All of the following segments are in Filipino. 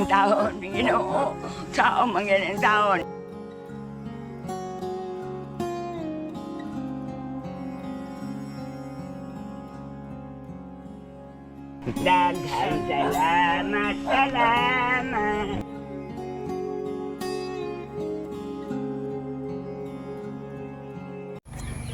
taon, Ginoo, sa mga taon. Daghang salamat, salamat.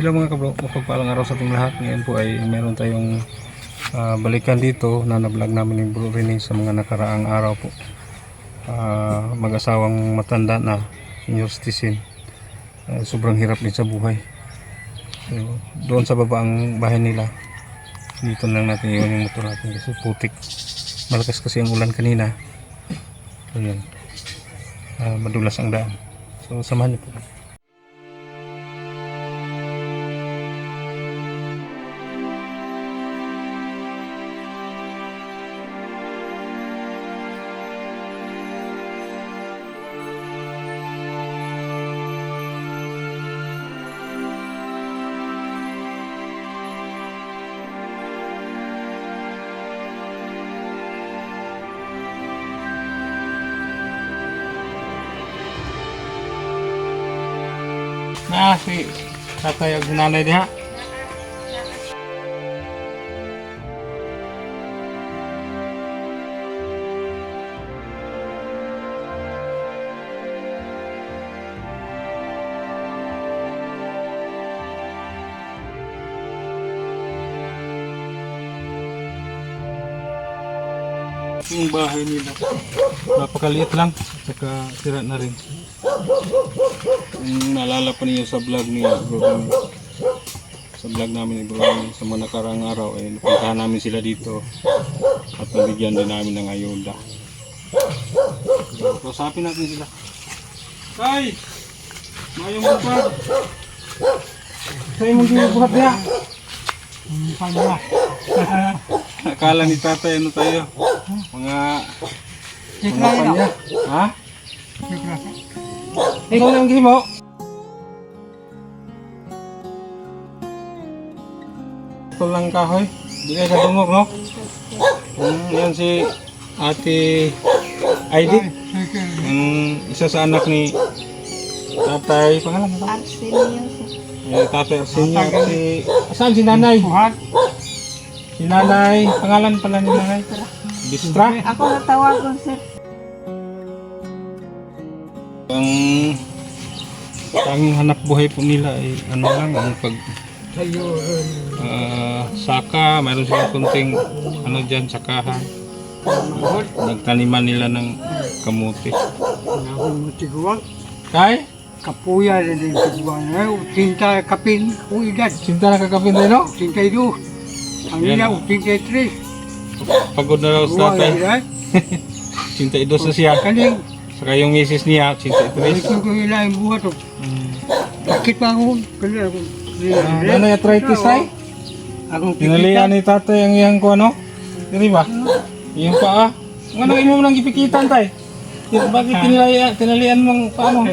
Hello mga kabro, mapagpalang araw sa ating lahat. Ngayon po ay meron tayong balikan dito na na-vlog namin ni Bro Rene sa mga nakaraang araw po. Mag-asawang matanda na senior citizen. Sobrang hirap din sa buhay. So, doon sa baba ang bahay nila. Dito lang natin iwan yung motor natin kasi putik. Malakas kasi ang ulan kanina. So yan, madulas ang daan. So samahan niyo po. Si tatay ag nanay diha. Yung bahay nila napakaliit lang, saka sira na rin. Naalala pa niyo sa vlog ni Bro Rene, sa vlog namin ni Bro Rene sa mga nakarang araw ay napuntahan namin sila dito at nabigyan din namin ng ayuda. So, kausapin natin sila. Tay! Mayong buhat! Tay mong buhat niya! Pagla! Akala ni tatay ano tayo? Mga panya. Ha? Ikaw lang gimo. Ito lang kahoy. Di ka kadungog, no? Yan si Ate Aidit. Isa sa anak ni tatay. Pangalan mo? Arsenio. Tatay Arsenio. Saan si nanay? Si nanay. Pangalan pala ni nanay? Bistra? Ako natawagon, sir. Ang tanging hanap buhay po nila ay ano lang, ang pag saka, mayroon silang kunting ano dyan, sakahan. Nagtaniman nila ng kamuti. Kay? Kapuya na din tiguan. Cinta kapin, edad. Sinta na kakapin tayo, no? 32. Ang Yan. ina, 33. Pagod na raw sa tatay. Sinta idos na siya. Kaling, Saka yung misis niya, sinta balik itulis. ko kung ilang buhat. Bakit pa ako? Kaya ako. Ano yung arthritis ay? Akong Tinalian ni tatay ang iyang ko, ano? Dili ba? Yung paa. Ano imo mo nang gipikitan tay? Bakit tinalian mong paano?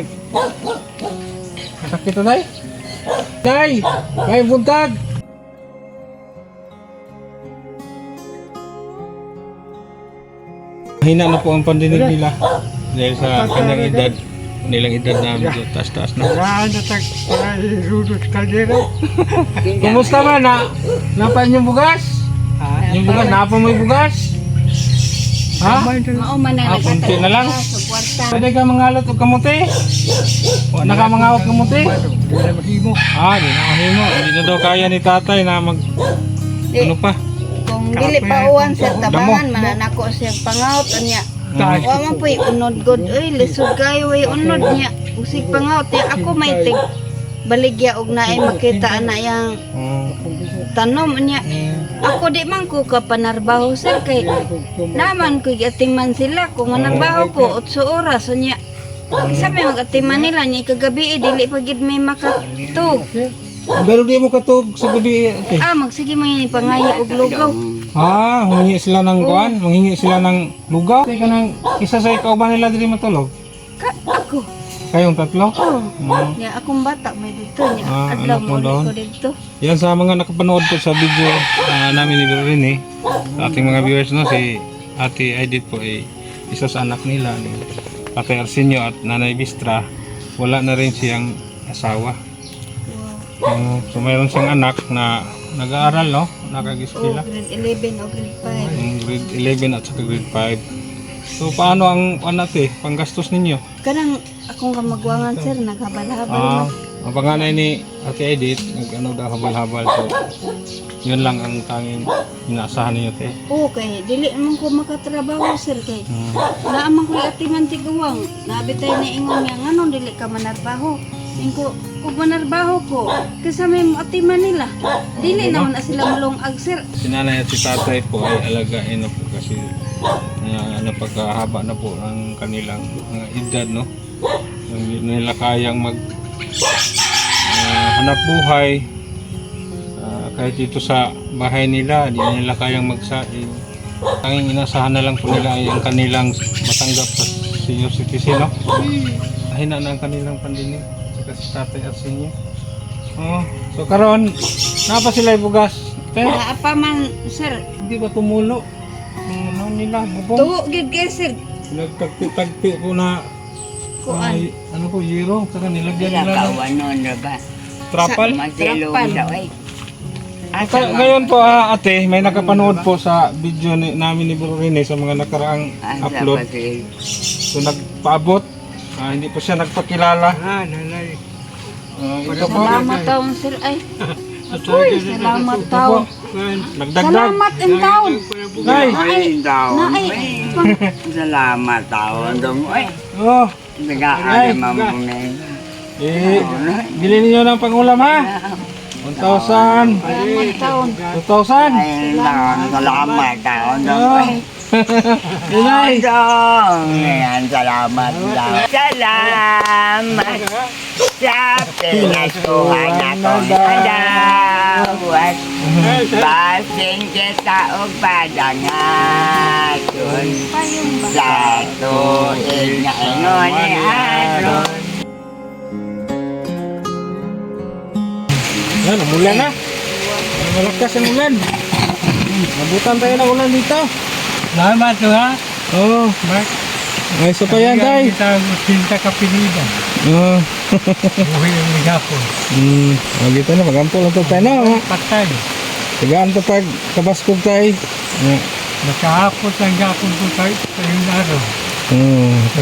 Sakit na tay? Tay! May buntag! Mahina na po ang pandinig nila dahil sa kanyang edad, nilang edad na medyo taas-taas na. Saan na para irudot kaldero? Kumusta ba na? Napan yung bugas? Yung bugas, napa mo yung bugas? Ha? Mao man na Kunti na lang. sa kwarta. Pwede ka mangalot o kamuti? O nakamangawat kamuti? Wala mahimo. Di na mahimo. Hindi na daw kaya ni tatay na mag... Ano pa? Kung dili pa uwan sa tabangan, mananako siya pangaut niya. Wa man po'y unod god. Uy, lisod kayo ay unod niya. Usig pangaut niya. Ako may tig baligya og naay makita na yang tanom niya. Ako di man ko kapanarbaho sir kay naman ko atiman sila kung nagbaho ko 8 oras niya. Isa may mag-atiman nila niya kagabi dili pa gid may makatug. Pero di mo katog sa gabi. Okay. Magsige mo yung pangayo og lugaw. Humingi sila ng kuan, manghingi sila ng lugaw. Teka nang isa sa ikaw ba nila dili matulog? Ako. Kayong tatlo? Ya akong bata may dito niya. anak Adlaw mo mo doon? ko dito. Yan sa mga nakapanood po sa video namin ni Bro Rene, sa ating mga viewers, no, si Ate Aidit po ay isa sa anak nila ni Tatay Arsenio at Nanay Bistra, wala na rin siyang asawa. So mayroon siyang anak na nag-aaral, no? Oh, Nakag-eskwela. grade 11 o grade 5. Grade 11 at saka grade 5. So paano ang panggastos ninyo? Kanang akong kamagwangan sir, naghabal-habal. Ang panganay ni Ate Edith, daw habal-habal. So yun lang ang tanging inaasahan ninyo, te. Oo, kay dili naman ko makatrabaho sir kay. Naaman ko atiman tiguwang. Nabitay na ingon niya ngano dili ka manarbaho. Ingko ug manarbaho ko kasi may atiman nila. Dili naman na sila mulong-ag sir. Si nanay at si tatay po ay alagain na po kasi napagkahaba na po ang kanilang mga edad, no? Hindi nila kayang mag hanap buhay kahit dito sa bahay nila, hindi nila kayang magsaing. Tanging inasahan na lang po nila ay ang kanilang matanggap sa senior citizen, no? Hina na ang kanilang pandinig saka si tatay at sinyo. So karon napa sila bugas, te? Apa man sir, Hindi ba tumulo? Ano nila, bubong? tuwo gid kay sir. Nagtagpi po na Kuan. ano po, yero, saka nilagyan nila ng trapal. Ngayon po ate, may nakapanood po sa video namin ni Bro Rene sa mga nakaraang upload. So nagpaabot, hindi po siya nagpakilala. Nanay. Ito po, Salamat taon sir ay. Uy, salamat taon. nagdagdag. Salamat in taon. Nay! Salamat taon dong. Ay, Oh, nag-aaral mamumay. Bili ninyo ng pangulam, ha? 1,000, Salamat taon. 2,000. Ay, salamat taon dong. Oh. Ay, Inay! dong. Ayan, salamat daw. Salamat sa pinasuhan akong adawat. Basing kita o padangaton. Payong ba? Sa tuig na ingon ni Aron. Yan, umulan na. Malakas ang ulan. Nabutan tayo ng ulan dito. Salamat to ha. Oo. Ay, isa pa yan, tay. Kita cinta kapilida. Oo. Buhay ang ligapon. Dito na, magampol ang tayo na. Patay. Tagaan to pag kabaskog tayo. Nakahapot ang gapon ko tayo sa yung araw.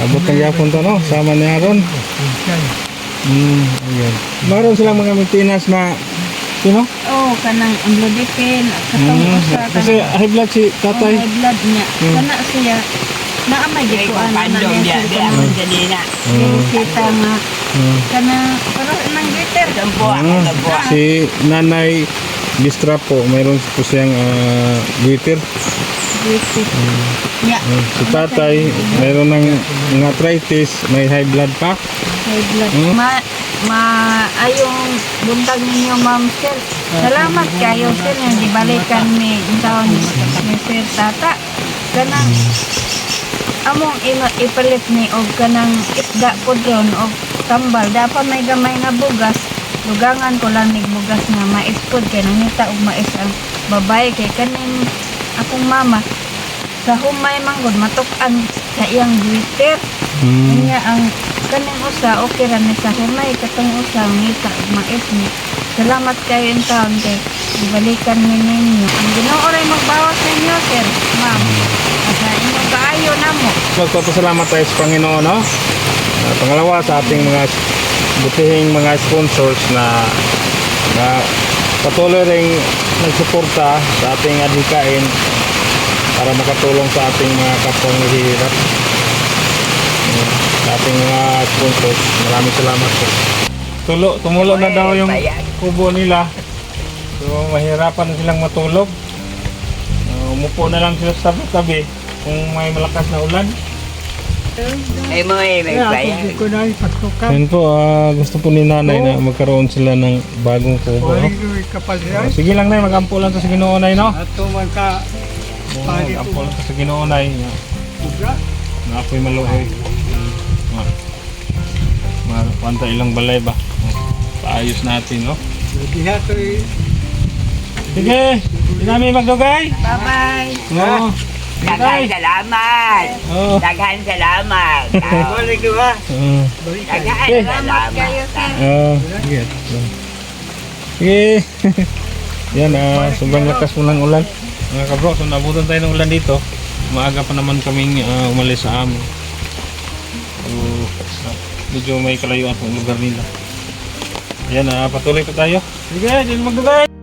Abot ng yapon to, no? Sama ni Aaron. Pinsay. Ayan. Meron silang mga maintenance na, sino? Oh, kanang amlodipin, katong usa Kasi high blood si tatay. high blood niya. Kana siya naamay gid ko ana na Pandong niya dia, siya dia ang kanina. kita nga kana pero nang glitter. Tempo ako, tempo. Si Nanay Bistra po, mayroon po siyang glitter. Glitter. Ya, Si tatay, mayroon ng arthritis, may high blood pa. high blood. Ayong buntag ninyo ma'am sir. Salamat kayo sir nga gibalikan mi taon ni sir tata. Kanang among ipalit ni og kanang isda po dron og tambal dapat may gamay nga bugas lugangan ko lang nig bugas nga mais pod kay nangita og mais ang babae kay kaning akong mama sa humay manggod matuk-an sa iyang glitter niya ang kaning usa okay ra ni sa humay katong usa ngita og mais ni salamat kayo in taon kay ibalikan mi ninyo ang Ginoo ray magbawas sa inyo sir ma'am sa inyong kaayo namo. Magpapasalamat tayo sa Panginoon, no? Pangalawa sa ating mga butihing mga sponsors na patuloy ring nagsuporta sa ating adhikain para makatulong sa ating mga kapwang naghihirap. Sa ating mga sponsors, maraming salamat po. Tumulo na daw yung kubo nila. So mahirapan na silang matulog. Umupo na lang sila sa tabi kung may malakas na ulan. Ay mo may bayan. Hindi ko na ipasukan. Yan po, gusto po ni nanay na magkaroon sila ng bagong kubo. No? Buhay ko kapaliran. Sige lang nay, mag-ampo lang to sa Ginoo nay, no? Ato man ka Mag-ampo lang to sa Ginoo nay. buga. Na ako'y maluoy. Panta ilang balay ba? Paayos natin, no? Diha to Sige, hindi namin magdugay. Bye-bye. Oo. Daghan salamat. Oh. Daghan salamat. Balik ko ha. Daghan Okay. Salamat kayo, salamat. sir. Sige. Sige. Yan, sobrang lakas mo ng ulan. Mga kabro, so nabutan tayo ng ulan dito. Maaga pa naman kaming umalis sa amin. So, medyo may kalayuan sa lugar nila. Yan, patuloy pa tayo. Sige, dyan magdagay.